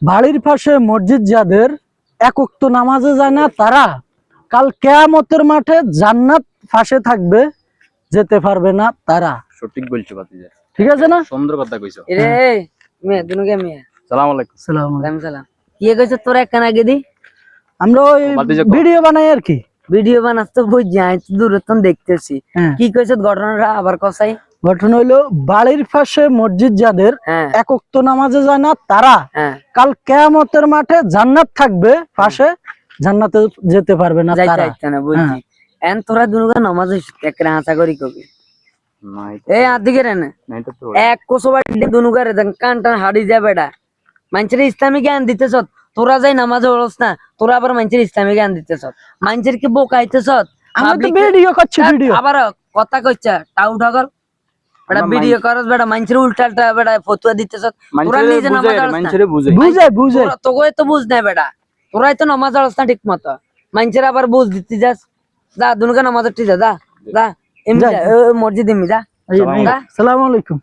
বাড়ির পাশে মসজিদ যাদের এক ওয়াক্ত নামাজে যায় না তারা কাল কিয়ামতের মাঠে জান্নাত পাশে থাকবে, যেতে পারবে না তারা। সঠিক বলছো ভাতিজা, ঠিক আছে না? সুন্দর কথা কইছো। রে মেয়ে দুনুকে মেয়ে সালাম আলাইকুম। সালাম। ওয়ালাইকুম সালাম। কি কইছ তোরা একখান আগে দি? আমরা ওই ভাতিজা কও। ভিডিও বানাই আর কি। ভিডিও বানাস তো বুঝ যাই দূরত্ব দেখতেছি। হ্যাঁ। কি কইছ ঘটনাটা আবার কসাই? ঘটনা হইলো বাড়ির পাশে মসজিদ যাদের হ্যাঁ এক ওয়াক্ত নামাজে যায় না তারা হ্যাঁ কাল কিয়ামতের মাঠে জান্নাত থাকবে পাশে, জান্নাতে যেতে পারবে না যাইতে তারা। আইতে না বুঝছি। এন তোরা দুনুকে নামাজ একখান হাসা করি কবি। না এই আদিকে রে না না এটা তো এক কোসবা দুনুকারে কান টান হাড়ি যায় বেটা। মানুষের ইসলামী জ্ঞান দিতেছ, তোরা যাই নামাজে ওরস না, তোরা আবার মানুষের ইসলামী জ্ঞান দিতেছ, মানুষের কি বোকাইতেছ। আমরা তো ভিডিও করছি, ভিডিও। আবার কথা কইছা টাউ ঢগল বেটা, ভিডিও করস বেটা, মানুষের উল্টা উল্টা বেটা ফতুয়া দিতেছ। তোরা নিজে নামাজ আড়স না, মানুষেরে বুঝে বুঝাই বুঝাই। তোকে তো বুঝ নাই বেটা, তোরাই তো নামাজ আড়স না ঠিক মতো, মানুষের আবার বুঝ দিতে যাস। যা দুনুকে নামাজ উঠি যা, যা যা এমনি যা, মসজিদ এমনি যা। সালাম আলাইকুম।